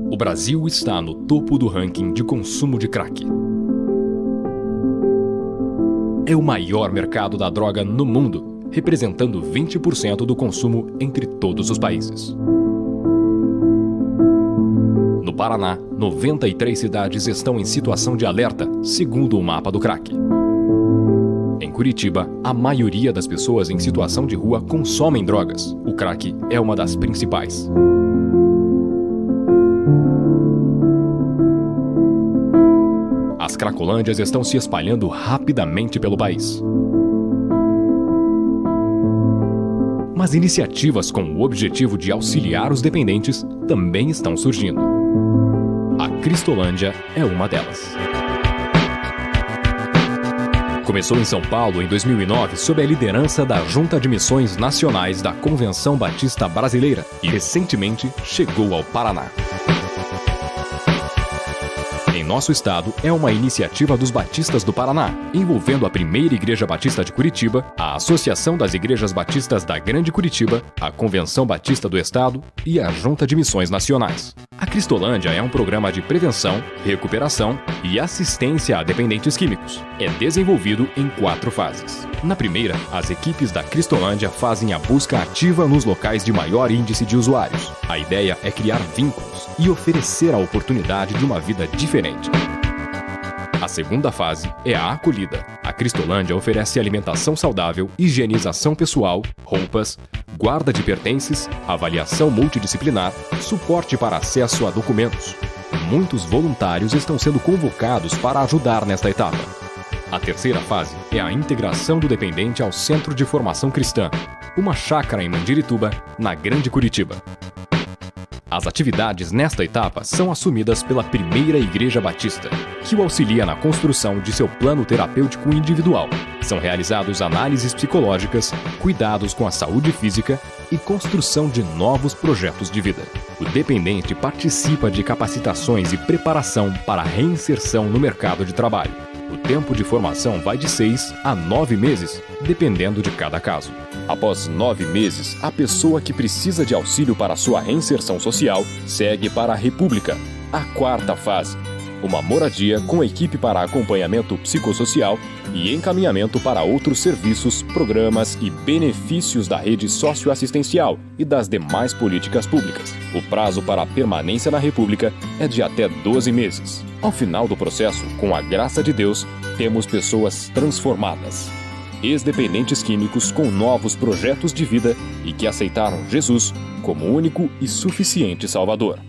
O Brasil está no topo do ranking de consumo de crack. É o maior mercado da droga no mundo, representando 20% do consumo entre todos os países. No Paraná, 93 cidades estão em situação de alerta, segundo o mapa do crack. Em Curitiba, a maioria das pessoas em situação de rua consomem drogas. O crack é uma das principais. As cracolândias estão se espalhando rapidamente pelo país. Mas iniciativas com o objetivo de auxiliar os dependentes também estão surgindo. A Cristolândia é uma delas. Começou em São Paulo em 2009 sob a liderança da Junta de Missões Nacionais da Convenção Batista Brasileira e recentemente chegou ao Paraná. Em nosso estado, é uma iniciativa dos Batistas do Paraná, envolvendo a Primeira Igreja Batista de Curitiba, a Associação das Igrejas Batistas da Grande Curitiba, a Convenção Batista do Estado e a Junta de Missões Nacionais. A Cristolândia é um programa de prevenção, recuperação e assistência a dependentes químicos. É desenvolvido em 4 fases. Na primeira, as equipes da Cristolândia fazem a busca ativa nos locais de maior índice de usuários. A ideia é criar vínculos e oferecer a oportunidade de uma vida diferente. A segunda fase é a acolhida. A Cristolândia oferece alimentação saudável, higienização pessoal, roupas, guarda de pertences, avaliação multidisciplinar, suporte para acesso a documentos. Muitos voluntários estão sendo convocados para ajudar nesta etapa. A terceira fase é a integração do dependente ao Centro de Formação Cristã, uma chácara em Mandirituba, na Grande Curitiba. As atividades nesta etapa são assumidas pela Primeira Igreja Batista, que o auxilia na construção de seu plano terapêutico individual. São realizados análises psicológicas, cuidados com a saúde física e construção de novos projetos de vida. O dependente participa de capacitações e preparação para a reinserção no mercado de trabalho. O tempo de formação vai de 6 a 9 meses, dependendo de cada caso. Após 9 meses, a pessoa que precisa de auxílio para sua reinserção social segue para a República, a 4ª fase. Uma moradia com equipe para acompanhamento psicossocial e encaminhamento para outros serviços, programas e benefícios da rede socioassistencial e das demais políticas públicas. O prazo para a permanência na República é de até 12 meses. Ao final do processo, com a graça de Deus, temos pessoas transformadas. Ex-dependentes químicos com novos projetos de vida e que aceitaram Jesus como único e suficiente Salvador.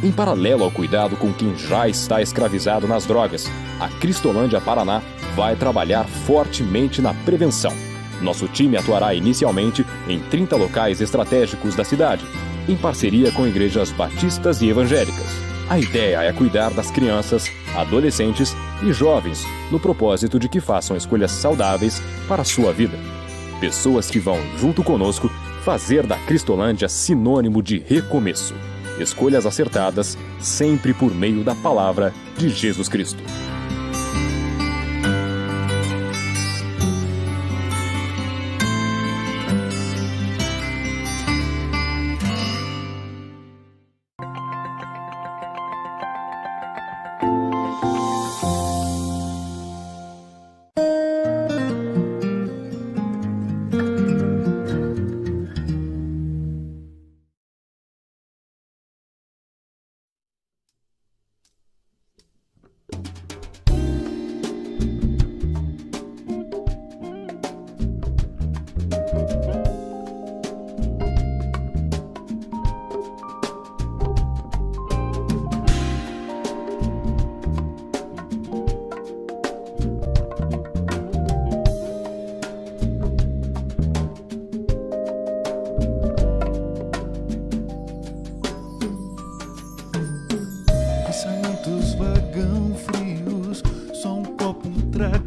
Em paralelo ao cuidado com quem já está escravizado nas drogas, a Cristolândia Paraná vai trabalhar fortemente na prevenção. Nosso time atuará inicialmente em 30 locais estratégicos da cidade, em parceria com igrejas batistas e evangélicas. A ideia é cuidar das crianças, adolescentes e jovens, no propósito de que façam escolhas saudáveis para a sua vida. Pessoas que vão, junto conosco, fazer da Cristolândia sinônimo de recomeço. Escolhas acertadas, sempre por meio da palavra de Jesus Cristo.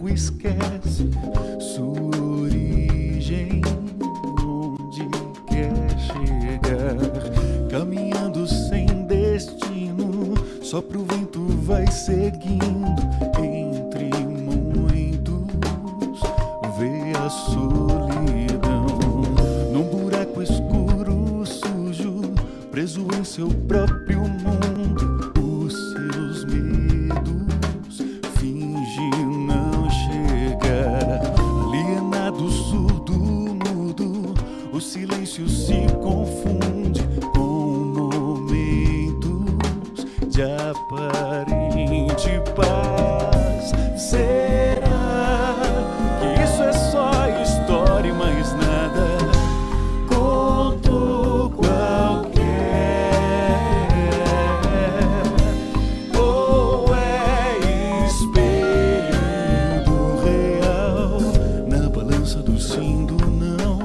Esquece sua origem, onde quer chegar, caminhando sem destino, só pro vento vai seguindo. Entre muitos vê a solidão, num buraco escuro, sujo, preso em seu próprio mundo. O silêncio se confunde com momentos de aparente paz. Será que isso é só história e mais nada? Conto qualquer, ou é espelho do real? Na balança do sim, do não,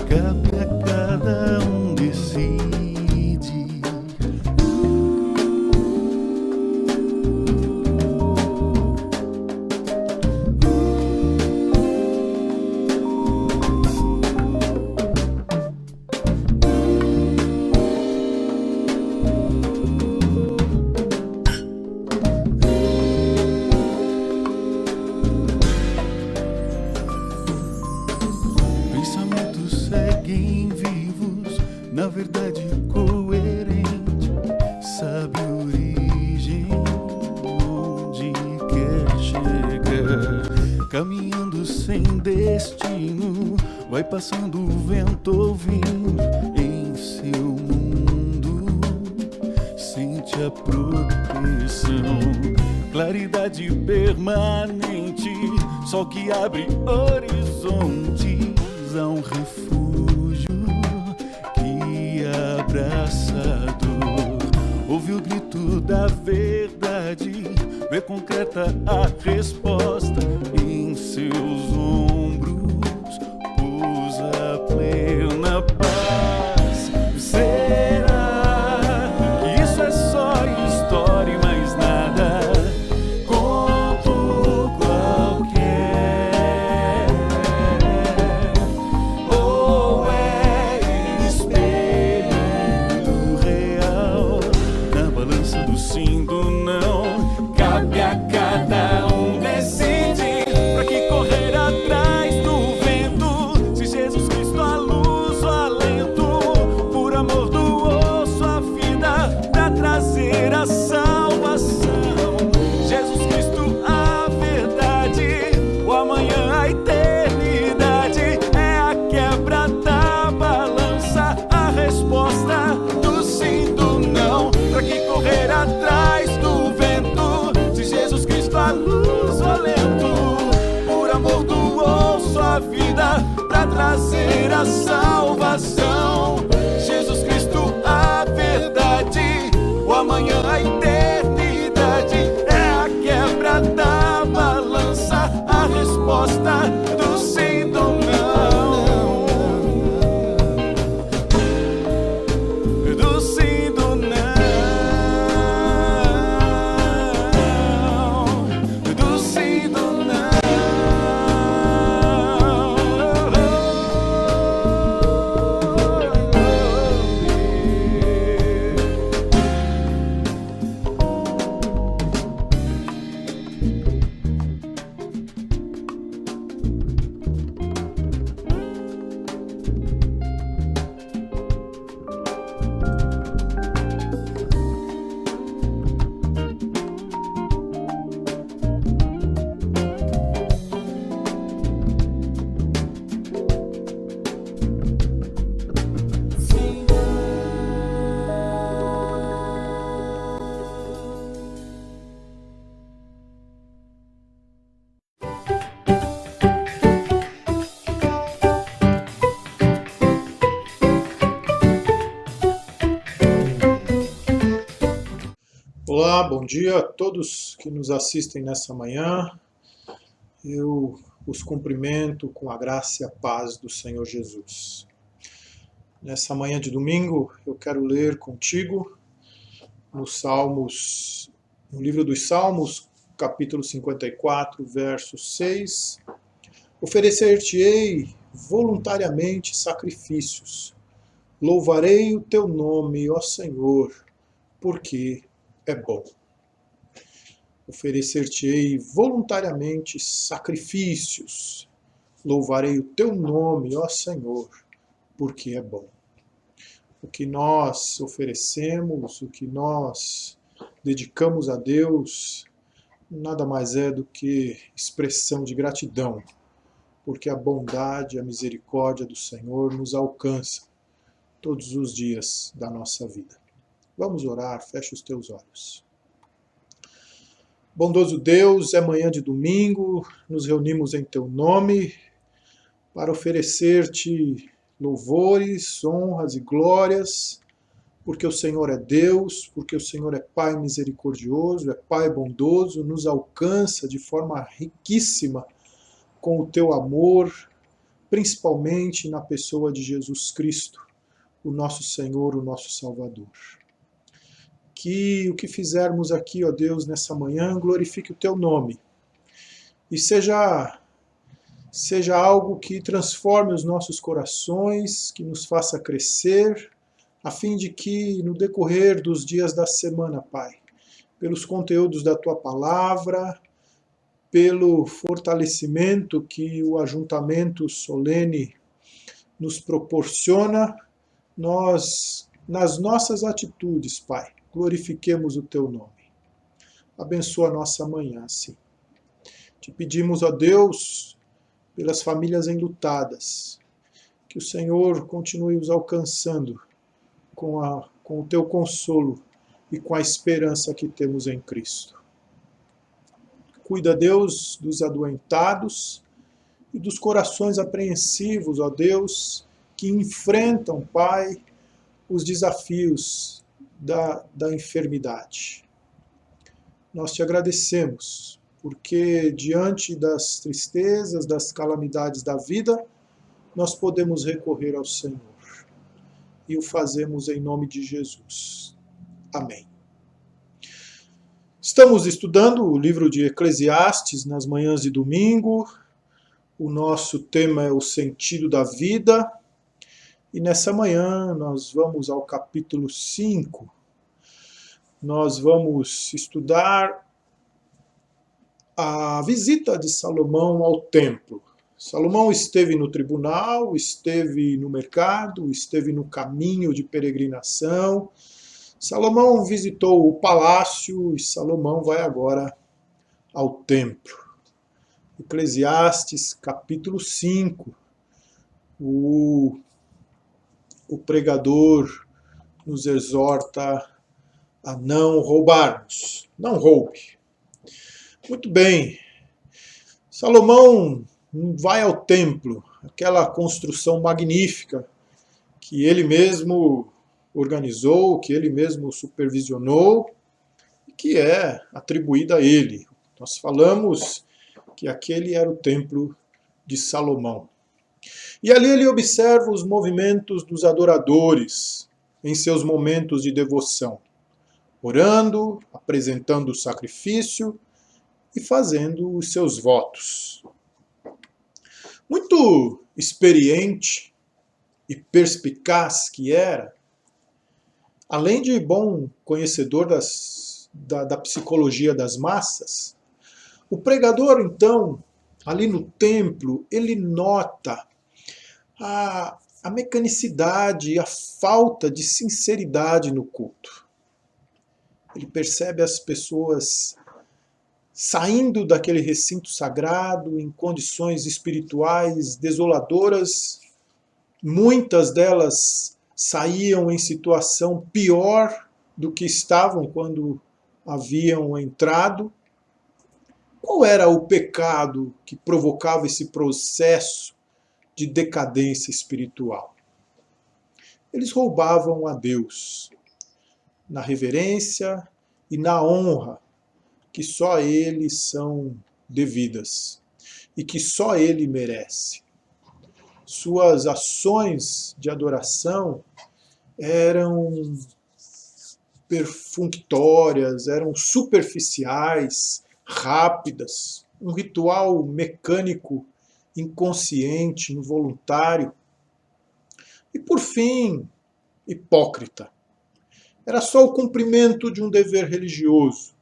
cabe a cada um decidir. Pensamentos seguem vivos, na verdade coerente. Sabe a origem, onde quer chegar. Caminhando sem destino, vai passando o vento ouvindo. Em seu mundo, sente a proteção. Claridade permanente, sol que abre horizontes. Há um refúgio que abraça a dor. Ouve o grito da verdade, vê concreta a resposta. Em seus ombros pousa a plena paz. Será que isso é só história e mais nada? Conto qualquer, ou é espelho do real? Na balança do sim, do não, cabe a cada um decidir. Pra que correr atrás do vento, se Jesus Cristo a luz, o alento? Por amor do osso, a vida, pra trazer a salvação. Jesus Cristo a verdade, o amanhã a eternidade. É a quebra da balança, a resposta do sim, do não. Pra que correr atrás do vento, se Jesus Cristo a luz, o alento? Por amor do osso, a vida, pra trazer a salvação. Jesus Cristo a verdade, o amanhã a eternidade. É a quebra da balança, a resposta do sim, do não. Do sim, do não. Do sim, do não. Olá, bom dia a todos que nos assistem nessa manhã. Eu os cumprimento com a graça e a paz do Senhor Jesus. Nessa manhã de domingo, eu quero ler contigo no livro dos Salmos, capítulo 54, verso 6. Oferecer-te-ei voluntariamente sacrifícios. Louvarei o teu nome, ó Senhor, porque é bom. Oferecer-te-ei voluntariamente sacrifícios. Louvarei o teu nome, ó Senhor, porque é bom. O que nós oferecemos, o que nós dedicamos a Deus, nada mais é do que expressão de gratidão porque a bondade e a misericórdia do Senhor nos alcançam todos os dias da nossa vida. Vamos orar, fecha os teus olhos. Bondoso Deus, é manhã de domingo, nos reunimos em teu nome para oferecer-te louvores, honras e glórias, porque o Senhor é Deus, porque o Senhor é Pai misericordioso, é Pai bondoso, nos alcança de forma riquíssima com o teu amor, principalmente na pessoa de Jesus Cristo, o nosso Senhor, o nosso Salvador. Que o que fizermos aqui, ó Deus, nessa manhã, glorifique o teu nome e seja algo que transforme os nossos corações, que nos faça crescer, a fim de que, no decorrer dos dias da semana, Pai, pelos conteúdos da Tua Palavra, pelo fortalecimento que o ajuntamento solene nos proporciona, nós, nas nossas atitudes, Pai, glorifiquemos o Teu nome. Abençoa a nossa manhã, assim. Te pedimos, ó Deus, pelas famílias enlutadas, que o Senhor continue os alcançando com o teu consolo e com a esperança que temos em Cristo. Cuida, Deus, dos adoentados e dos corações apreensivos, ó Deus, que enfrentam, Pai, os desafios da enfermidade. Nós te agradecemos, porque diante das tristezas, das calamidades da vida, nós podemos recorrer ao Senhor. E o fazemos em nome de Jesus. Amém. Estamos estudando o livro de Eclesiastes nas manhãs de domingo. O nosso tema é o sentido da vida. E nessa manhã nós vamos ao capítulo 5. Nós vamos estudar a visita de Salomão ao templo. Salomão esteve no tribunal, esteve no mercado, esteve no caminho de peregrinação. Salomão visitou o palácio e Salomão vai agora ao templo. Eclesiastes, capítulo 5. O pregador nos exorta a não roubarmos. Não roube. Muito bem. Salomão vai ao templo, aquela construção magnífica que ele mesmo organizou, que ele mesmo supervisionou, e que é atribuída a ele. Nós falamos que aquele era o templo de Salomão. E ali ele observa os movimentos dos adoradores em seus momentos de devoção, orando, apresentando o sacrifício e fazendo os seus votos. Muito experiente e perspicaz que era, além de bom conhecedor da psicologia das massas, o pregador, então, ali no templo, ele nota a mecanicidade e a falta de sinceridade no culto. Ele percebe as pessoas saindo daquele recinto sagrado em condições espirituais desoladoras. Muitas delas saíam em situação pior do que estavam quando haviam entrado. Qual era o pecado que provocava esse processo de decadência espiritual? Eles roubavam a Deus na reverência e na honra que só a Ele são devidas e que só Ele merece. Suas ações de adoração eram perfunctórias, eram superficiais, rápidas, um ritual mecânico, inconsciente, involuntário. E por fim, hipócrita. Era só o cumprimento de um dever religioso,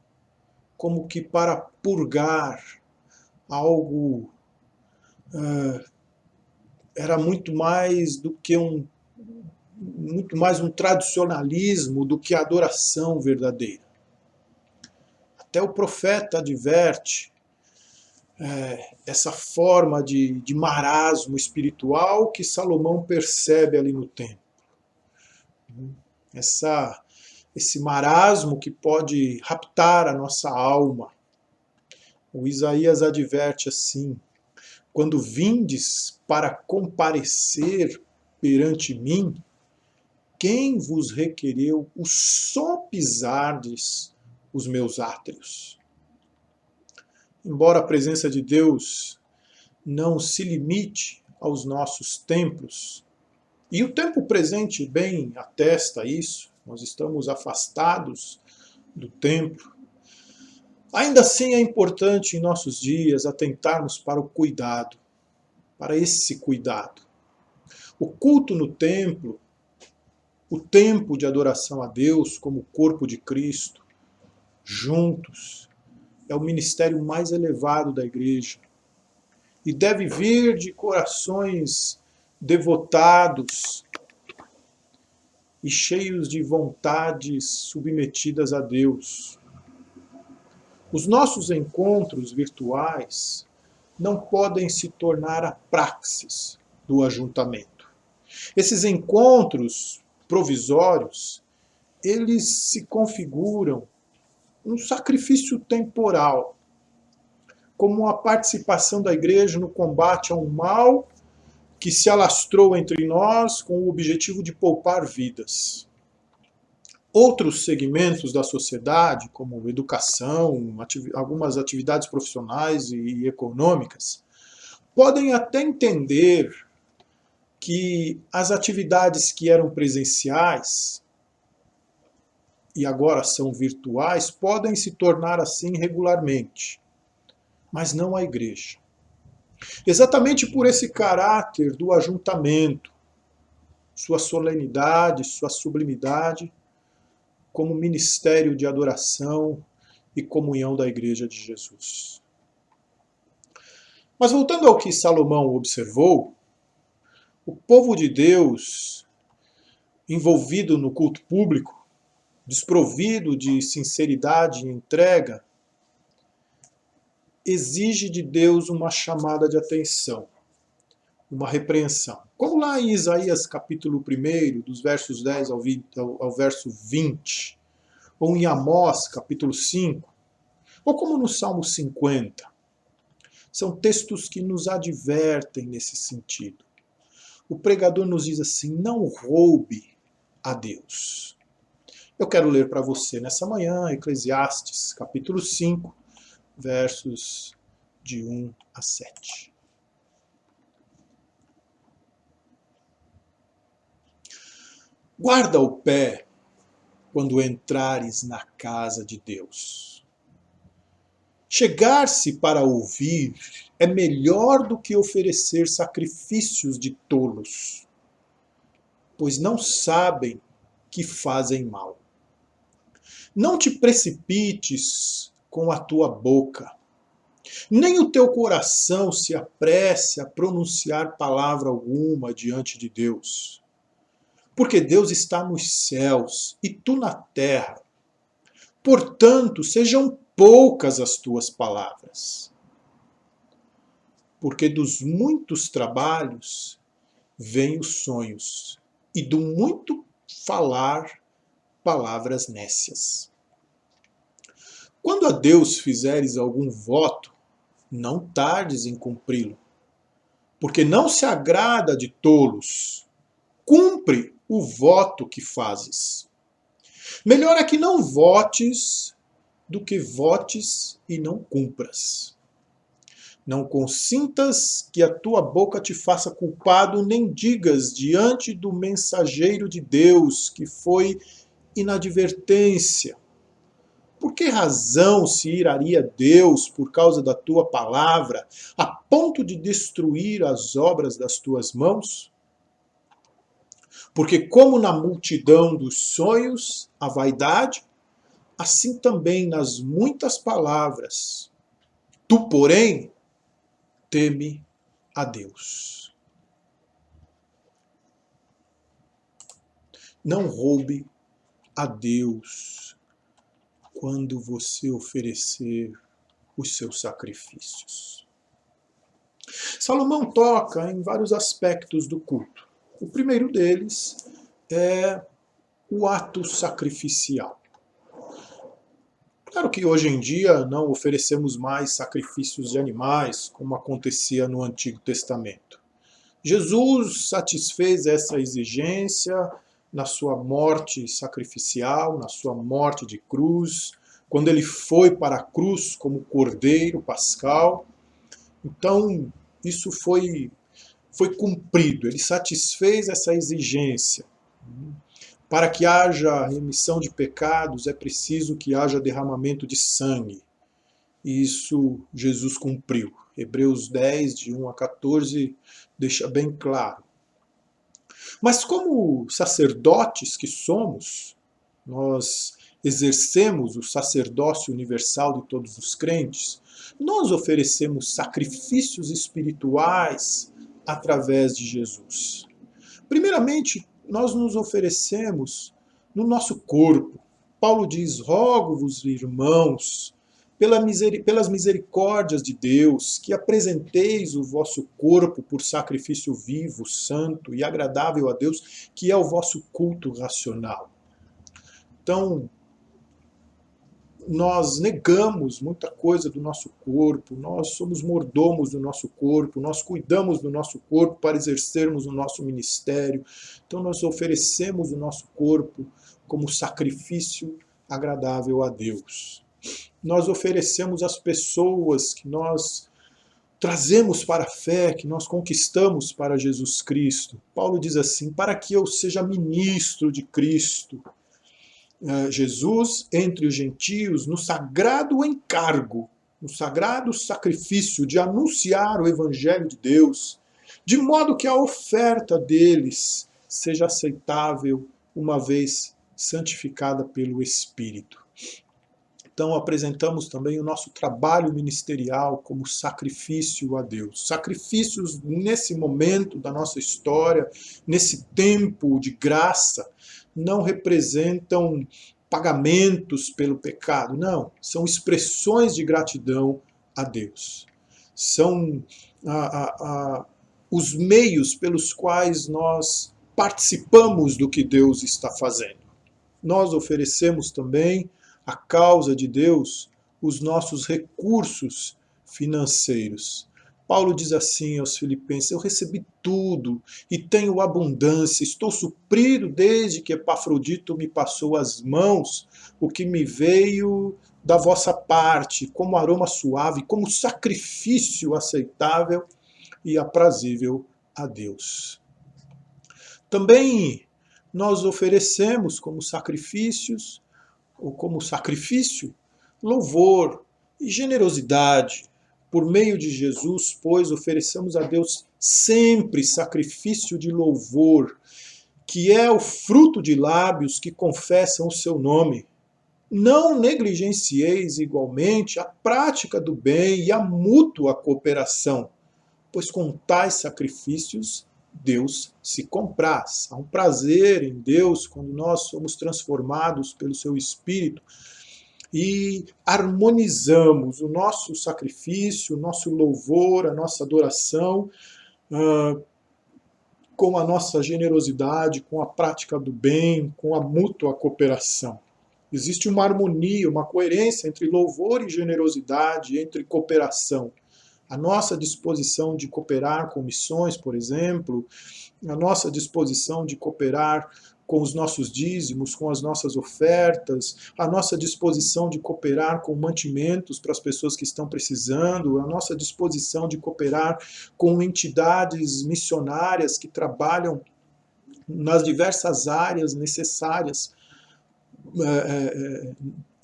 como que para purgar algo. Era muito mais um tradicionalismo do que a adoração verdadeira. Até o profeta adverte essa forma de marasmo espiritual que Salomão percebe ali no templo. Esse marasmo que pode raptar a nossa alma. O Isaías adverte assim: quando vindes para comparecer perante mim, quem vos requereu o só pisardes os meus átrios? Embora a presença de Deus não se limite aos nossos templos, e o tempo presente bem atesta isso, nós estamos afastados do templo, ainda assim é importante em nossos dias atentarmos para o cuidado, para esse cuidado. O culto no templo, o tempo de adoração a Deus como corpo de Cristo, juntos, é o ministério mais elevado da igreja e deve vir de corações devotados e cheios de vontades submetidas a Deus. Os nossos encontros virtuais não podem se tornar a praxis do ajuntamento. Esses encontros provisórios, eles se configuram um sacrifício temporal, como a participação da igreja no combate a um mal que se alastrou entre nós com o objetivo de poupar vidas. Outros segmentos da sociedade, como educação, algumas atividades profissionais e econômicas, podem até entender que as atividades que eram presenciais e agora são virtuais podem se tornar assim regularmente, mas não a igreja. Exatamente por esse caráter do ajuntamento, sua solenidade, sua sublimidade, como ministério de adoração e comunhão da Igreja de Jesus. Mas voltando ao que Salomão observou, o povo de Deus, envolvido no culto público, desprovido de sinceridade e entrega, exige de Deus uma chamada de atenção, uma repreensão. Como lá em Isaías capítulo 1, dos versos 10 ao verso 20, ou em Amós capítulo 5, ou como no Salmo 50. São textos que nos advertem nesse sentido. O pregador nos diz assim: não roube a Deus. Eu quero ler para você nessa manhã Eclesiastes capítulo 5, versos de 1 a 7. Guarda o pé quando entrares na casa de Deus. Chegar-se para ouvir é melhor do que oferecer sacrifícios de tolos, pois não sabem que fazem mal. Não te precipites com a tua boca, nem o teu coração se apresse a pronunciar palavra alguma diante de Deus. Porque Deus está nos céus e tu na terra. Portanto, sejam poucas as tuas palavras. Porque dos muitos trabalhos vêm os sonhos, e do muito falar, palavras nécias. Quando a Deus fizeres algum voto, não tardes em cumpri-lo, porque não se agrada de tolos. Cumpre o voto que fazes. Melhor é que não votes do que votes e não cumpras. Não consintas que a tua boca te faça culpado, nem digas diante do mensageiro de Deus que foi inadvertência. Por que razão se iraria Deus por causa da tua palavra, a ponto de destruir as obras das tuas mãos? Porque como na multidão dos sonhos, a vaidade, assim também nas muitas palavras. Tu, porém, teme a Deus. Não roube a Deus quando você oferecer os seus sacrifícios. Salomão toca em vários aspectos do culto. O primeiro deles é o ato sacrificial. Claro que hoje em dia não oferecemos mais sacrifícios de animais, como acontecia no Antigo Testamento. Jesus satisfez essa exigência na sua morte sacrificial, na sua morte de cruz, quando ele foi para a cruz como cordeiro pascal. Então, isso foi cumprido, ele satisfez essa exigência. Para que haja remissão de pecados, é preciso que haja derramamento de sangue. E isso Jesus cumpriu. Hebreus 10, de 1 a 14, deixa bem claro. Mas como sacerdotes que somos, nós exercemos o sacerdócio universal de todos os crentes, nós oferecemos sacrifícios espirituais através de Jesus. Primeiramente, nós nos oferecemos no nosso corpo. Paulo diz, rogo-vos, irmãos, pelas misericórdias de Deus, que apresenteis o vosso corpo por sacrifício vivo, santo e agradável a Deus, que é o vosso culto racional. Então, nós negamos muita coisa do nosso corpo, nós somos mordomos do nosso corpo, nós cuidamos do nosso corpo para exercermos o nosso ministério. Então nós oferecemos o nosso corpo como sacrifício agradável a Deus. Nós oferecemos as pessoas que nós trazemos para a fé, que nós conquistamos para Jesus Cristo. Paulo diz assim, para que eu seja ministro de Cristo. Jesus entre os gentios no sagrado encargo, no sagrado sacrifício de anunciar o Evangelho de Deus, de modo que a oferta deles seja aceitável uma vez santificada pelo Espírito. Então apresentamos também o nosso trabalho ministerial como sacrifício a Deus. Sacrifícios nesse momento da nossa história, nesse tempo de graça, não representam pagamentos pelo pecado, não. São expressões de gratidão a Deus. São os meios pelos quais nós participamos do que Deus está fazendo. Nós oferecemos também à causa de Deus os nossos recursos financeiros. Paulo diz assim aos Filipenses, eu recebi tudo e tenho abundância, estou suprido desde que Epafrodito me passou as mãos, o que me veio da vossa parte, como aroma suave, como sacrifício aceitável e aprazível a Deus. Também nós oferecemos como sacrifícios, ou como sacrifício, louvor e generosidade. Por meio de Jesus, pois, ofereçamos a Deus sempre sacrifício de louvor, que é o fruto de lábios que confessam o seu nome. Não negligencieis igualmente a prática do bem e a mútua cooperação, pois com tais sacrifícios Deus se compraz. Há um prazer em Deus quando nós somos transformados pelo seu Espírito e harmonizamos o nosso sacrifício, o nosso louvor, a nossa adoração com a nossa generosidade, com a prática do bem, com a mútua cooperação. Existe uma harmonia, uma coerência entre louvor e generosidade, entre cooperação. A nossa disposição de cooperar com missões, por exemplo, a nossa disposição de cooperar com os nossos dízimos, com as nossas ofertas, a nossa disposição de cooperar com mantimentos para as pessoas que estão precisando, a nossa disposição de cooperar com entidades missionárias que trabalham nas diversas áreas necessárias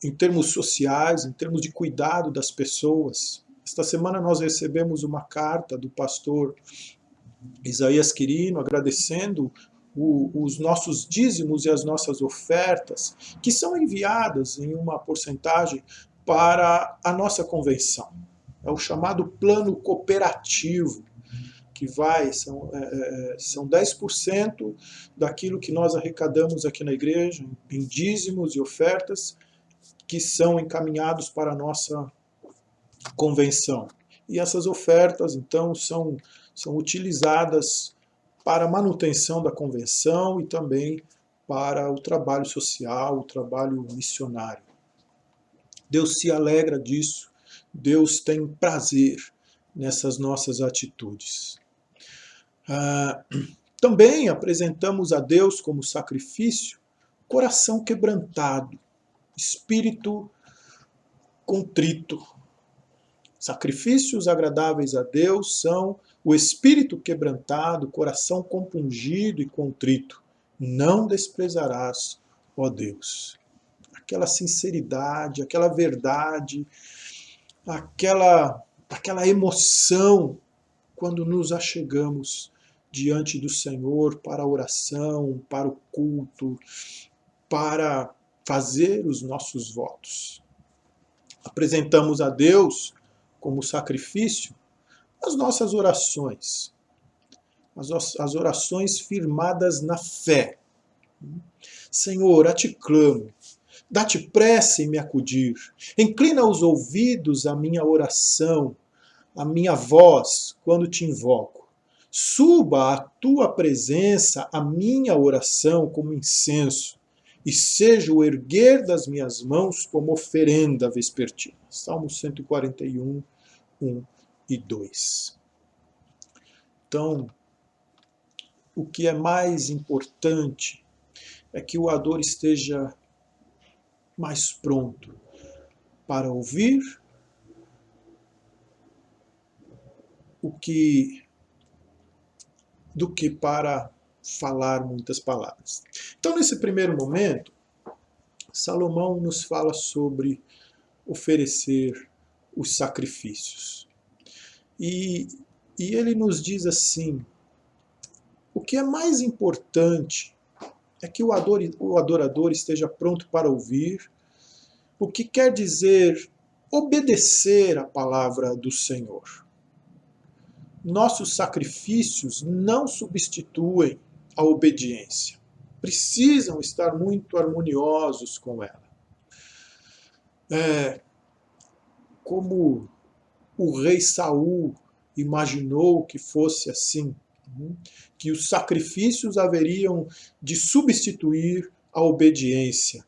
em termos sociais, em termos de cuidado das pessoas. Esta semana nós recebemos uma carta do pastor Isaías Quirino agradecendo os nossos dízimos e as nossas ofertas, que são enviadas em uma porcentagem para a nossa convenção. É o chamado plano cooperativo, que são 10% daquilo que nós arrecadamos aqui na igreja, em dízimos e ofertas, que são encaminhados para a nossa convenção. E essas ofertas, então, são utilizadas para a manutenção da convenção e também para o trabalho social, o trabalho missionário. Deus se alegra disso, Deus tem prazer nessas nossas atitudes. Também apresentamos a Deus como sacrifício coração quebrantado, espírito contrito. Sacrifícios agradáveis a Deus são o espírito quebrantado, coração compungido e contrito. Não desprezarás, ó Deus. Aquela sinceridade, aquela verdade, aquela emoção quando nos achegamos diante do Senhor para a oração, para o culto, para fazer os nossos votos. Apresentamos a Deus como sacrifício as nossas orações, as orações firmadas na fé. Senhor, a ti clamo, dá-te pressa em me acudir, inclina os ouvidos à minha oração, à minha voz quando te invoco. Suba à tua presença a minha oração como incenso, e seja o erguer das minhas mãos como oferenda vespertina. Salmo 141, 1 e 2. Então, o que é mais importante é que o orador esteja mais pronto para ouvir do que para falar muitas palavras. Então, nesse primeiro momento, Salomão nos fala sobre oferecer os sacrifícios. E ele nos diz assim, o que é mais importante é que o adorador esteja pronto para ouvir, o que quer dizer obedecer à palavra do Senhor. Nossos sacrifícios não substituem a obediência. Precisam estar muito harmoniosos com ela. Como o rei Saul imaginou que fosse assim, que os sacrifícios haveriam de substituir a obediência.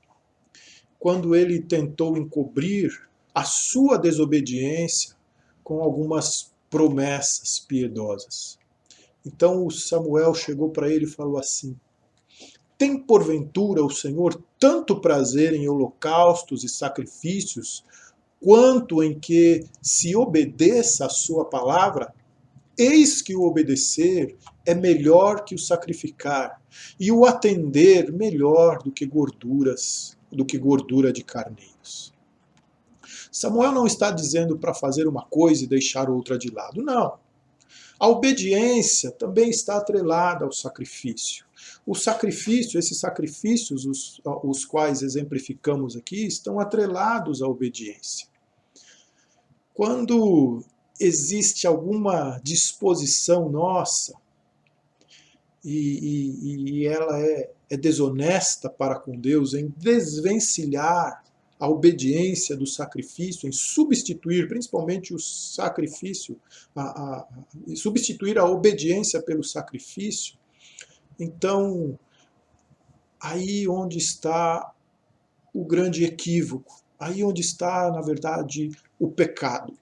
Quando ele tentou encobrir a sua desobediência com algumas promessas piedosas. Então Samuel chegou para ele e falou assim: tem porventura o Senhor tanto prazer em holocaustos e sacrifícios, quanto em que se obedeça a sua palavra? Eis que o obedecer é melhor que o sacrificar, e o atender melhor do que gordura de carneiros. Samuel não está dizendo para fazer uma coisa e deixar outra de lado, não. A obediência também está atrelada ao sacrifício. O sacrifício, esses sacrifícios, os quais exemplificamos aqui, estão atrelados à obediência. Quando existe alguma disposição nossa e ela é desonesta para com Deus, em desvencilhar a obediência do sacrifício, em substituir, principalmente o sacrifício, substituir a obediência pelo sacrifício, então, aí onde está o grande equívoco, aí onde está, na verdade, o pecado.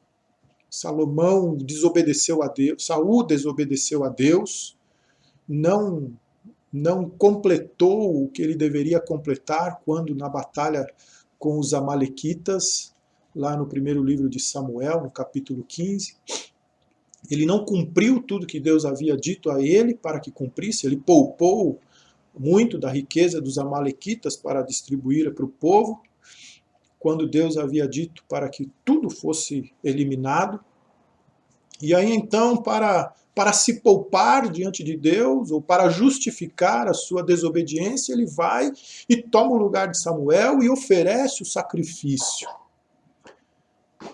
Salomão desobedeceu a Deus, Saul desobedeceu a Deus, não completou o que ele deveria completar quando na batalha com os amalequitas, lá no primeiro livro de Samuel, no capítulo 15, ele não cumpriu tudo que Deus havia dito a ele para que cumprisse, ele poupou muito da riqueza dos amalequitas para distribuir para o povo, quando Deus havia dito para que tudo fosse eliminado. E aí então, para se poupar diante de Deus, ou para justificar a sua desobediência, ele vai e toma o lugar de Samuel e oferece o sacrifício.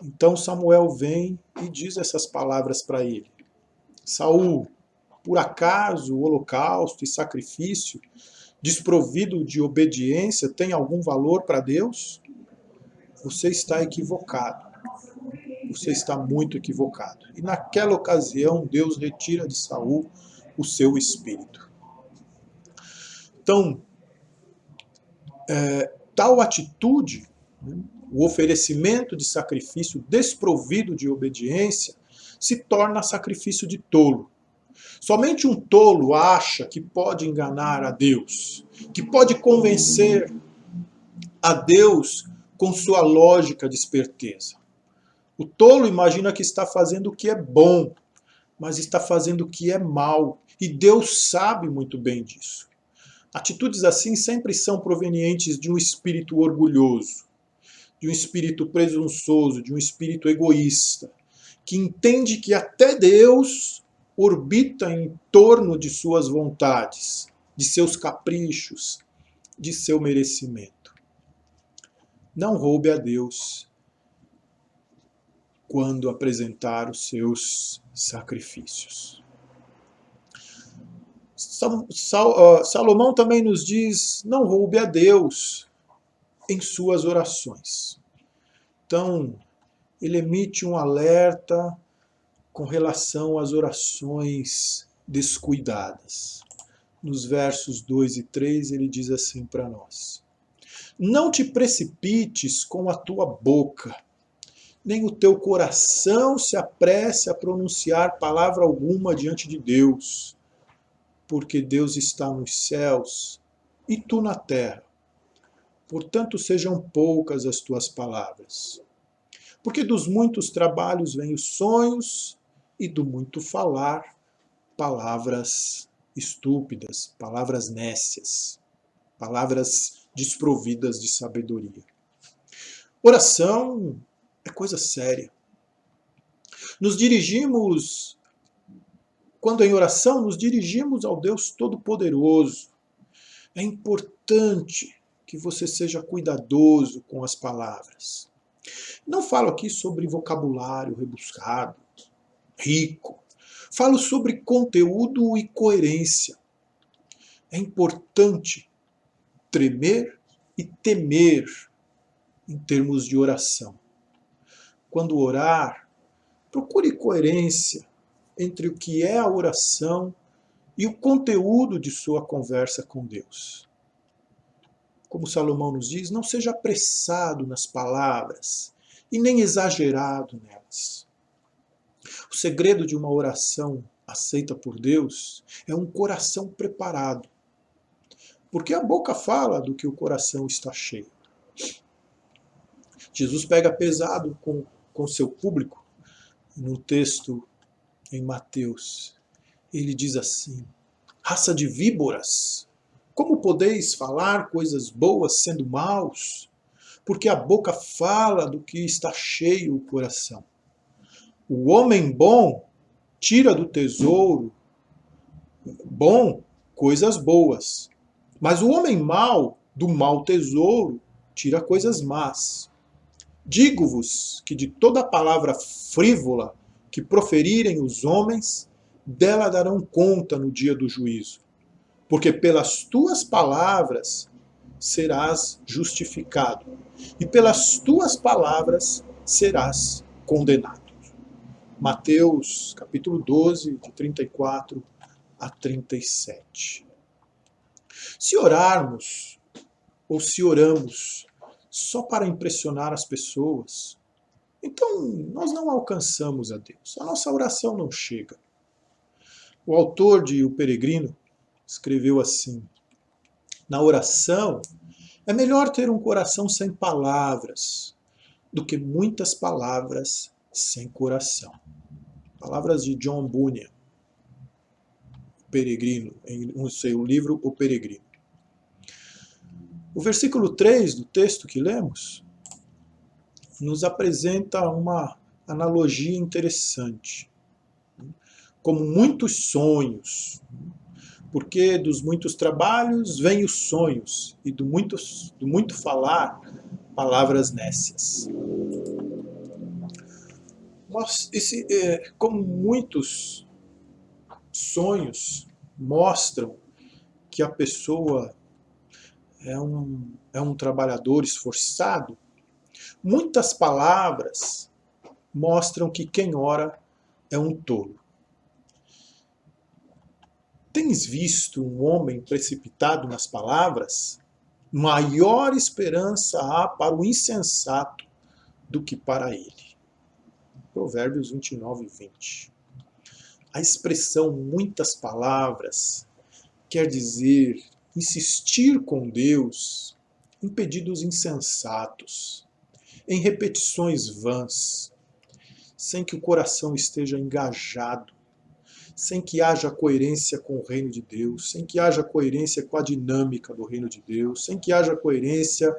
Então Samuel vem e diz essas palavras para ele: Saul, por acaso o holocausto e sacrifício, desprovido de obediência, tem algum valor para Deus? Você está equivocado. você está muito equivocado. E naquela ocasião, Deus retira de Saul o seu espírito. Então, tal atitude, né, o oferecimento de sacrifício desprovido de obediência, se torna sacrifício de tolo. Somente um tolo acha que pode enganar a Deus, que pode convencer a Deus com sua lógica de esperteza. O tolo imagina que está fazendo o que é bom, mas está fazendo o que é mal, e Deus sabe muito bem disso. Atitudes assim sempre são provenientes de um espírito orgulhoso, de um espírito presunçoso, de um espírito egoísta, que entende que até Deus orbita em torno de suas vontades, de seus caprichos, de seu merecimento. Não roube a Deus quando apresentar os seus sacrifícios. Salomão também nos diz, não roube a Deus em suas orações. Então, ele emite um alerta com relação às orações descuidadas. Nos versos 2 e 3, ele diz assim para nós: não te precipites com a tua boca, nem o teu coração se apresse a pronunciar palavra alguma diante de Deus, porque Deus está nos céus e tu na terra. Portanto, sejam poucas as tuas palavras. Porque dos muitos trabalhos vêm os sonhos, e do muito falar, palavras estúpidas, palavras nécias, palavras desprovidas de sabedoria. Oração é coisa séria. Quando em oração, nos dirigimos ao Deus Todo-Poderoso. É importante que você seja cuidadoso com as palavras. Não falo aqui sobre vocabulário rebuscado, rico. Falo sobre conteúdo e coerência. É importante tremer e temer em termos de oração. Quando orar, procure coerência entre o que é a oração e o conteúdo de sua conversa com Deus. Como Salomão nos diz, não seja apressado nas palavras e nem exagerado nelas. O segredo de uma oração aceita por Deus é um coração preparado. Porque a boca fala do que o coração está cheio. Jesus pega pesado com seu público no texto em Mateus. Ele diz assim: raça de víboras, como podeis falar coisas boas sendo maus? Porque a boca fala do que está cheio o coração. O homem bom tira do tesouro bom coisas boas, mas o homem mau do mau tesouro tira coisas más. Digo-vos que de toda palavra frívola que proferirem os homens, dela darão conta no dia do juízo. Porque pelas tuas palavras serás justificado, e pelas tuas palavras serás condenado. Mateus, capítulo 12, de 34 a 37. Se orarmos, ou se oramos só para impressionar as pessoas, então nós não alcançamos a Deus. A nossa oração não chega. O autor de O Peregrino escreveu assim: na oração é melhor ter um coração sem palavras do que muitas palavras sem coração. Palavras de John Bunyan, Peregrino, em seu livro O Peregrino. O versículo 3 do texto que lemos nos apresenta uma analogia interessante. Como muitos sonhos, porque dos muitos trabalhos vêm os sonhos, e do muito falar, palavras nécias. Mas como muitos sonhos mostram que a pessoa é um trabalhador esforçado, muitas palavras mostram que quem ora é um tolo. Tens visto um homem precipitado nas palavras? Maior esperança há para o insensato do que para ele. Provérbios 29 e 20. A expressão muitas palavras quer dizer insistir com Deus em pedidos insensatos, em repetições vãs, sem que o coração esteja engajado, sem que haja coerência com o reino de Deus, sem que haja coerência com a dinâmica do reino de Deus, sem que haja coerência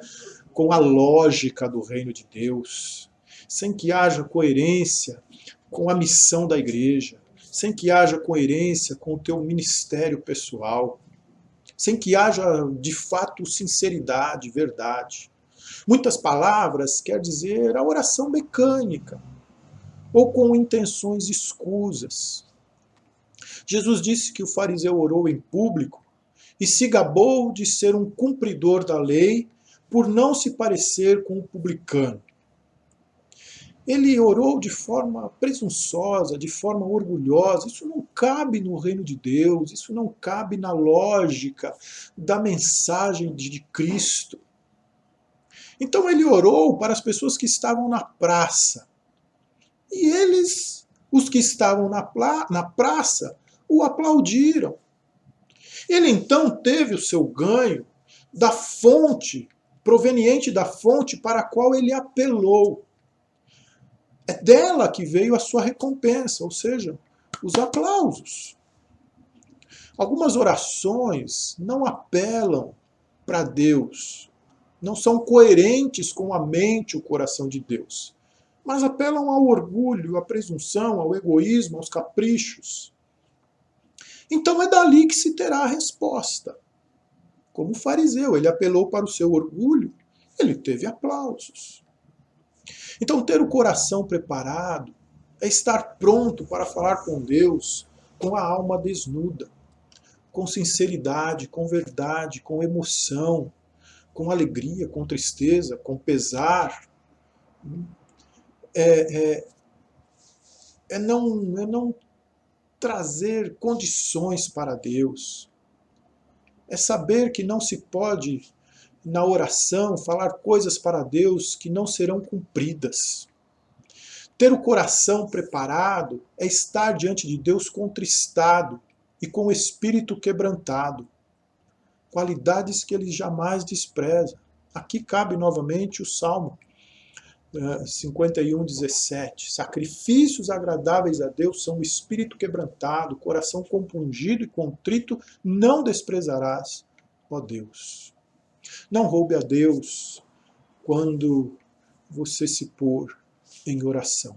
com a lógica do reino de Deus, sem que haja coerência com a missão da igreja, sem que haja coerência com o teu ministério pessoal, sem que haja, de fato, sinceridade, verdade. Muitas palavras quer dizer a oração mecânica, ou com intenções escusas. Jesus disse que o fariseu orou em público e se gabou de ser um cumpridor da lei por não se parecer com o publicano. Ele orou de forma presunçosa, de forma orgulhosa. Isso não cabe no reino de Deus, isso não cabe na lógica da mensagem de Cristo. Então ele orou para as pessoas que estavam na praça. E eles, os que estavam na praça, o aplaudiram. Ele então teve o seu ganho da fonte, proveniente da fonte para a qual ele apelou. É dela que veio a sua recompensa, ou seja, os aplausos. Algumas orações não apelam para Deus, não são coerentes com a mente e o coração de Deus, mas apelam ao orgulho, à presunção, ao egoísmo, aos caprichos. Então é dali que se terá a resposta. Como o fariseu, ele apelou para o seu orgulho, ele teve aplausos. Então, ter o coração preparado é estar pronto para falar com Deus com a alma desnuda, com sinceridade, com verdade, com emoção, com alegria, com tristeza, com pesar. É não trazer condições para Deus. É saber que não se pode, na oração, falar coisas para Deus que não serão cumpridas. Ter o coração preparado é estar diante de Deus contristado e com o espírito quebrantado. Qualidades que ele jamais despreza. Aqui cabe novamente o Salmo 51:17. Sacrifícios agradáveis a Deus são o espírito quebrantado, coração compungido e contrito não desprezarás, ó Deus. Não roube a Deus quando você se pôr em oração.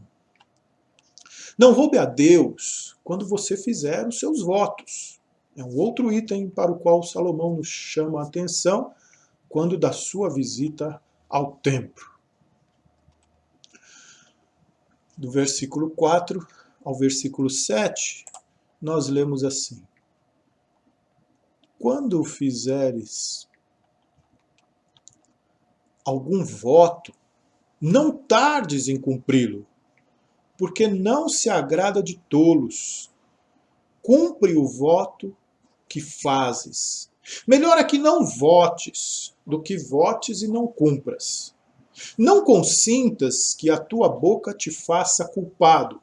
Não roube a Deus quando você fizer os seus votos. É um outro item para o qual Salomão nos chama a atenção quando da sua visita ao templo. Do versículo 4 ao versículo 7, nós lemos assim: quando fizeres algum voto, não tardes em cumpri-lo, porque não se agrada de tolos. Cumpre o voto que fazes. Melhor é que não votes, do que votes e não cumpras. Não consintas que a tua boca te faça culpado,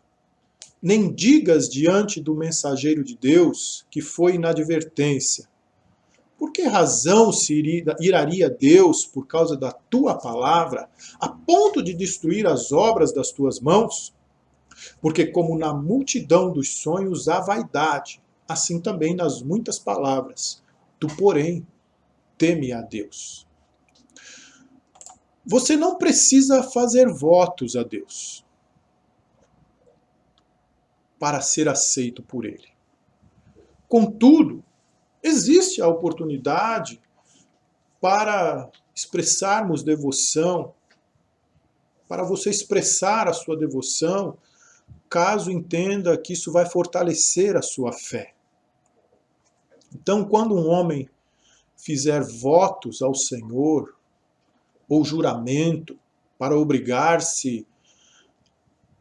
nem digas diante do mensageiro de Deus que foi inadvertência. Por que razão se iraria Deus por causa da tua palavra, a ponto de destruir as obras das tuas mãos? Porque como na multidão dos sonhos há vaidade, assim também nas muitas palavras. Tu, porém, teme a Deus. Você não precisa fazer votos a Deus para ser aceito por Ele. Contudo, existe a oportunidade para expressarmos devoção, para você expressar a sua devoção, caso entenda que isso vai fortalecer a sua fé. Então, quando um homem fizer votos ao Senhor, ou juramento, para obrigar-se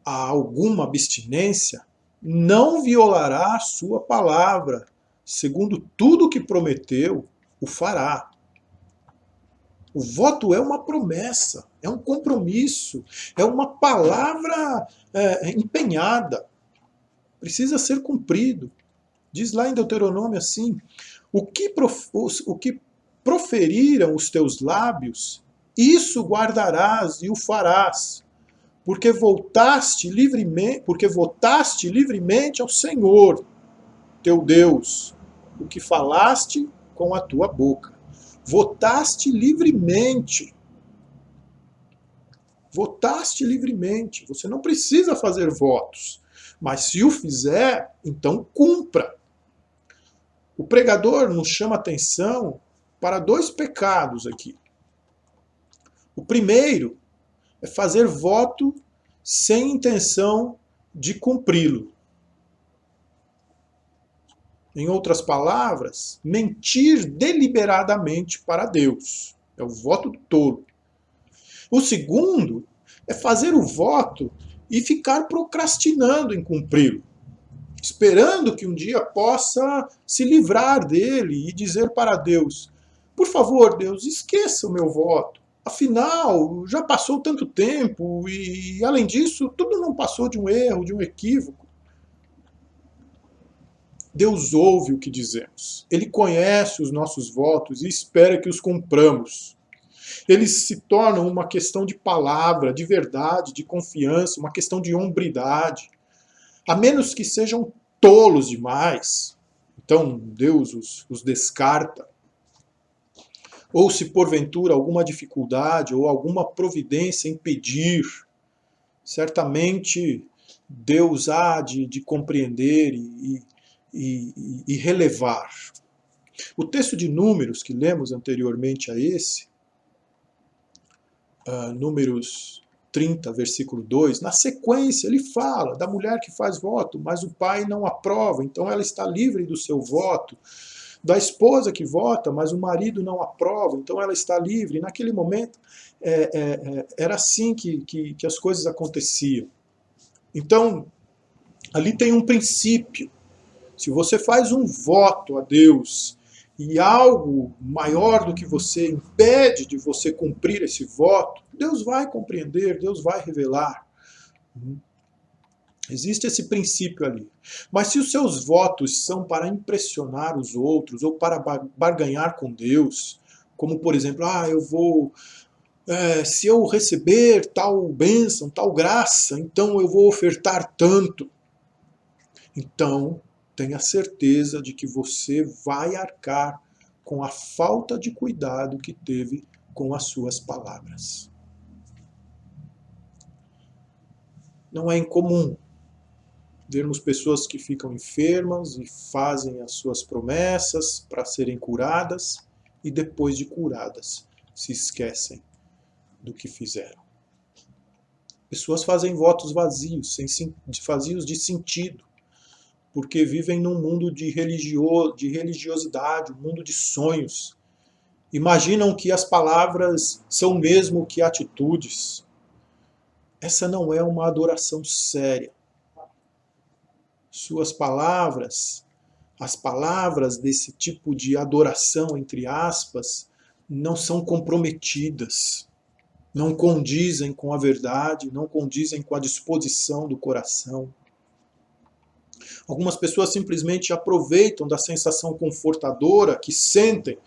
a alguma abstinência, não violará a sua palavra, segundo tudo que prometeu, o fará. O voto é uma promessa, é um compromisso, é uma palavra empenhada. Precisa ser cumprido. Diz lá em Deuteronômio assim: o que proferiram os teus lábios, isso guardarás e o farás, porque votaste livremente ao Senhor, teu Deus, o que falaste com a tua boca. Votaste livremente. Votaste livremente. Você não precisa fazer votos. Mas se o fizer, então cumpra. O pregador nos chama atenção para 2 pecados aqui. O primeiro é fazer voto sem intenção de cumpri-lo. Em outras palavras, mentir deliberadamente para Deus. É o voto do tolo. O segundo é fazer o voto e ficar procrastinando em cumpri-lo, esperando que um dia possa se livrar dele e dizer para Deus: por favor, Deus, esqueça o meu voto. Afinal, já passou tanto tempo e, além disso, tudo não passou de um erro, de um equívoco. Deus ouve o que dizemos. Ele conhece os nossos votos e espera que os cumpramos. Eles se tornam uma questão de palavra, de verdade, de confiança, uma questão de hombridade. A menos que sejam tolos demais, então Deus os descarta. Ou se porventura alguma dificuldade ou alguma providência impedir, certamente Deus há de compreender e relevar. O texto de Números que lemos anteriormente a esse, Números 30, versículo 2, na sequência ele fala da mulher que faz voto, mas o pai não aprova, então ela está livre do seu voto. Da esposa que vota, mas o marido não aprova, então ela está livre. Naquele momento era assim que as coisas aconteciam. Então, ali tem um princípio. Se você faz um voto a Deus e algo maior do que você impede de você cumprir esse voto, Deus vai compreender, Deus vai revelar. Existe esse princípio ali. Mas se os seus votos são para impressionar os outros ou para barganhar com Deus, como por exemplo, se eu receber tal bênção, tal graça, então eu vou ofertar tanto. Então, tenha certeza de que você vai arcar com a falta de cuidado que teve com as suas palavras. Não é incomum vermos pessoas que ficam enfermas e fazem as suas promessas para serem curadas e depois de curadas se esquecem do que fizeram. Pessoas fazem votos vazios, vazios de sentido, porque vivem num mundo de religiosidade, um mundo de sonhos. Imaginam que as palavras são o mesmo que atitudes. Essa não é uma adoração séria. Suas palavras, as palavras desse tipo de adoração, entre aspas, não são comprometidas, não condizem com a verdade, não condizem com a disposição do coração. Algumas pessoas simplesmente aproveitam da sensação confortadora que sentem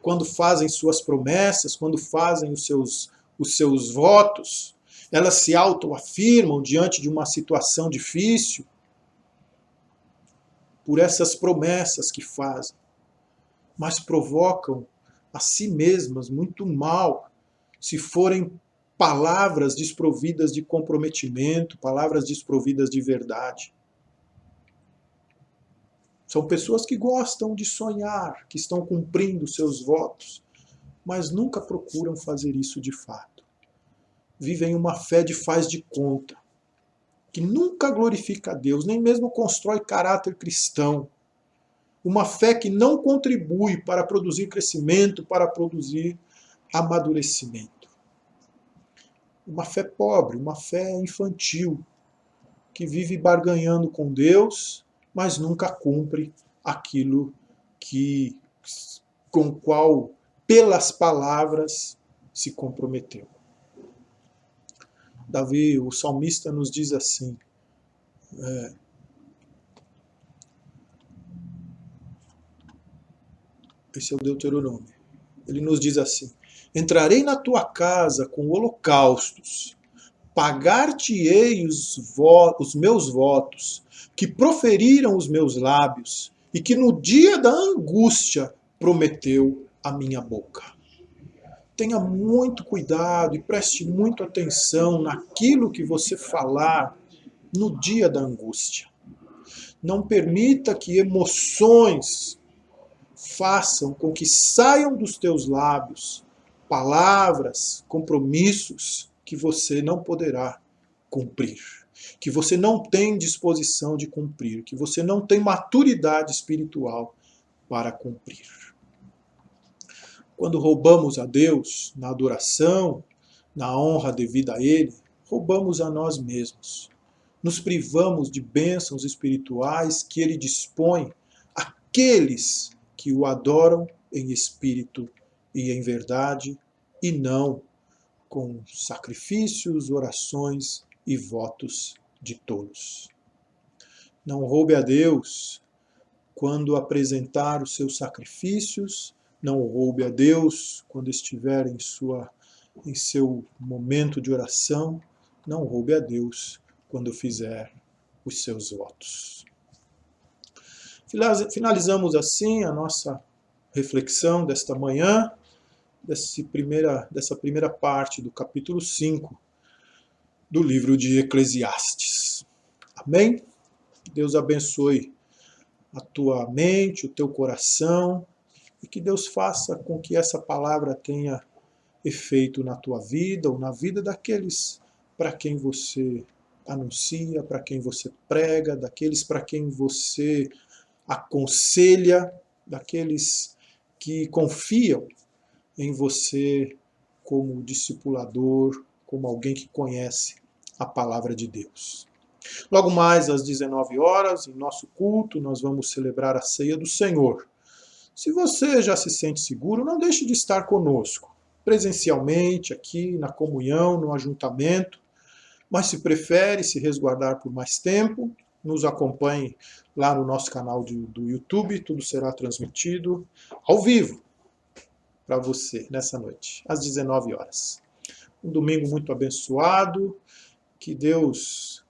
quando fazem suas promessas, quando fazem os seus votos. Elas se autoafirmam diante de uma situação difícil por essas promessas que fazem, mas provocam a si mesmas muito mal se forem palavras desprovidas de comprometimento, palavras desprovidas de verdade. São pessoas que gostam de sonhar, que estão cumprindo seus votos, mas nunca procuram fazer isso de fato. Vivem uma fé de faz de conta, que nunca glorifica a Deus, nem mesmo constrói caráter cristão. Uma fé que não contribui para produzir crescimento, para produzir amadurecimento. Uma fé pobre, uma fé infantil, que vive barganhando com Deus, mas nunca cumpre aquilo com o qual, pelas palavras, se comprometeu. Davi, o salmista, nos diz assim, esse é o Deuteronômio, ele nos diz assim: entrarei na tua casa com holocaustos, pagar-te-ei os meus votos, que proferiram os meus lábios, e que no dia da angústia prometeu a minha boca. Tenha muito cuidado e preste muito atenção naquilo que você falar no dia da angústia. Não permita que emoções façam com que saiam dos teus lábios palavras, compromissos que você não poderá cumprir, que você não tem disposição de cumprir, que você não tem maturidade espiritual para cumprir. Quando roubamos a Deus na adoração, na honra devida a Ele, roubamos a nós mesmos. Nos privamos de bênçãos espirituais que Ele dispõe àqueles que o adoram em espírito e em verdade, e não com sacrifícios, orações e votos de tolos. Não roube a Deus quando apresentar os seus sacrifícios, não roube a Deus quando estiver em seu momento de oração, não roube a Deus quando fizer os seus votos. Finalizamos assim a nossa reflexão desta manhã, dessa primeira parte do capítulo 5 do livro de Eclesiastes. Amém? Deus abençoe a tua mente, o teu coração, e que Deus faça com que essa palavra tenha efeito na tua vida ou na vida daqueles para quem você anuncia, para quem você prega, daqueles para quem você aconselha, daqueles que confiam em você como discipulador, como alguém que conhece a palavra de Deus. Logo mais às 19 horas, em nosso culto, nós vamos celebrar a ceia do Senhor. Se você já se sente seguro, não deixe de estar conosco, presencialmente, aqui na comunhão, no ajuntamento, mas se prefere se resguardar por mais tempo, nos acompanhe lá no nosso canal do YouTube, tudo será transmitido ao vivo para você nessa noite, às 19 horas. Um domingo muito abençoado, que Deus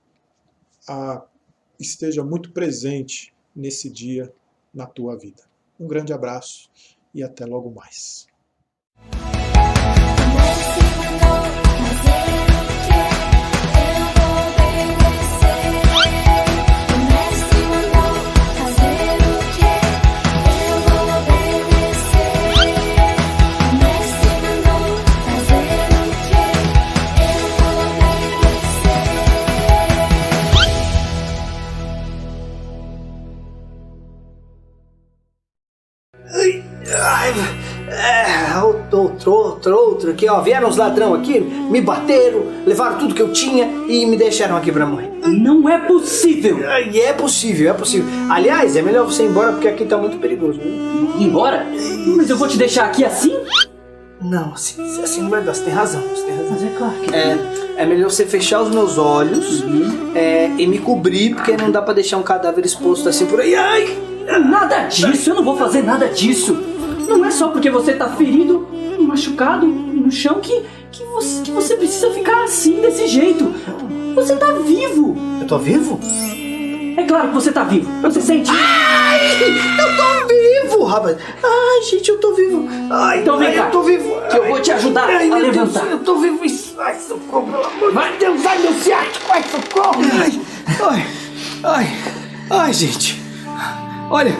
esteja muito presente nesse dia na tua vida. Um grande abraço e até logo mais. Outro aqui, ó. Vieram os ladrão aqui, me bateram, levaram tudo que eu tinha e me deixaram aqui pra morrer. Não é possível! É possível. Aliás, é melhor você ir embora porque aqui tá muito perigoso. Ir embora? Mas eu vou te deixar aqui assim? Não, assim não vai dar, você tem razão. Mas é claro que é melhor você fechar os meus olhos e me cobrir, porque não dá pra deixar um cadáver exposto assim por aí. Ai! Nada disso, eu não vou fazer nada disso. Não é só porque você tá ferido, machucado no chão que você precisa ficar assim, desse jeito. Você tá vivo. Eu tô vivo? É claro que você tá vivo. Você sente? Ai, eu tô vivo, rapaz. Ai, gente, eu tô vivo. Ai, então vem cá, eu tô vivo. Que eu vou te ajudar a levantar. Deus, eu tô vivo. Ai, socorro, pelo amor de Deus. Ai, meu ciático, ai, socorro. Ai, gente. Olha,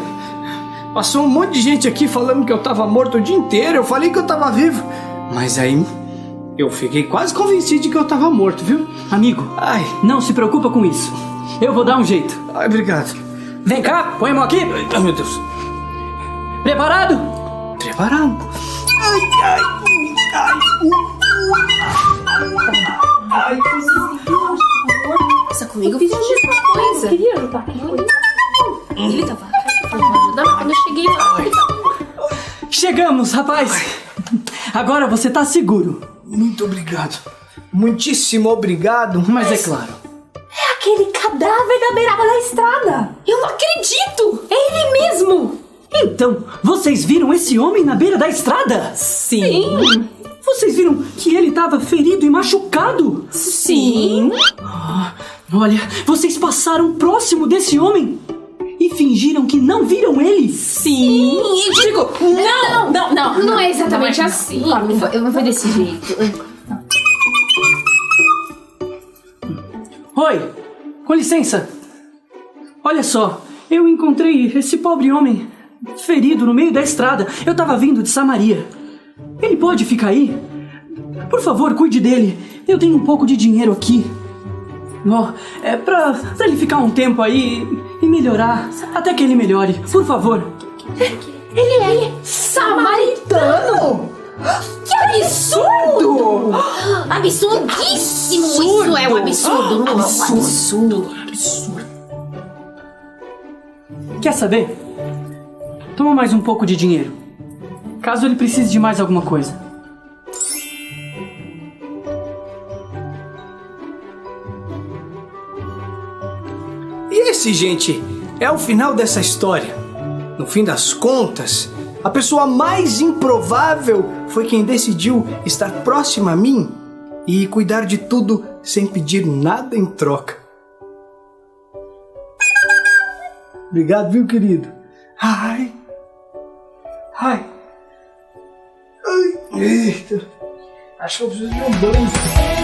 passou um monte de gente aqui falando que eu tava morto o dia inteiro. Eu falei que eu tava vivo. Mas aí eu fiquei quase convencido de que eu tava morto, viu? Amigo, não se preocupa com isso. Eu vou dar um jeito. Ai, obrigado. Vem cá, põe a mão aqui. Ai, meu Deus. Preparado? Preparado. Só comigo, vídeo de rapaz. Agora você tá seguro. Muito obrigado. Muitíssimo obrigado. Mas é claro. É aquele cadáver da beirada da estrada. Eu não acredito. É ele mesmo. Então, vocês viram esse homem na beira da estrada? Sim. Vocês viram que ele estava ferido e machucado? Sim. Olha, vocês passaram próximo desse homem e fingiram que não viram ele? Sim. Digo, não é exatamente assim. Não foi desse jeito. Oi, com licença. Olha só, eu encontrei esse pobre homem ferido no meio da estrada. Eu tava vindo de Samaria. Ele pode ficar aí? Por favor, cuide dele. Eu tenho um pouco de dinheiro aqui. É pra ele ficar um tempo aí e melhorar. Até que ele melhore. Por favor. Ele é samaritano? Que absurdo! Absurdíssimo! Isso é um absurdo! Absurdo. Quer saber? Toma mais um pouco de dinheiro. Caso ele precise de mais alguma coisa. E esse, gente, é o final dessa história. No fim das contas, a pessoa mais improvável foi quem decidiu estar próxima a mim e cuidar de tudo sem pedir nada em troca. Obrigado, viu, querido? Ai. Eita. Acho que eu preciso de um banho.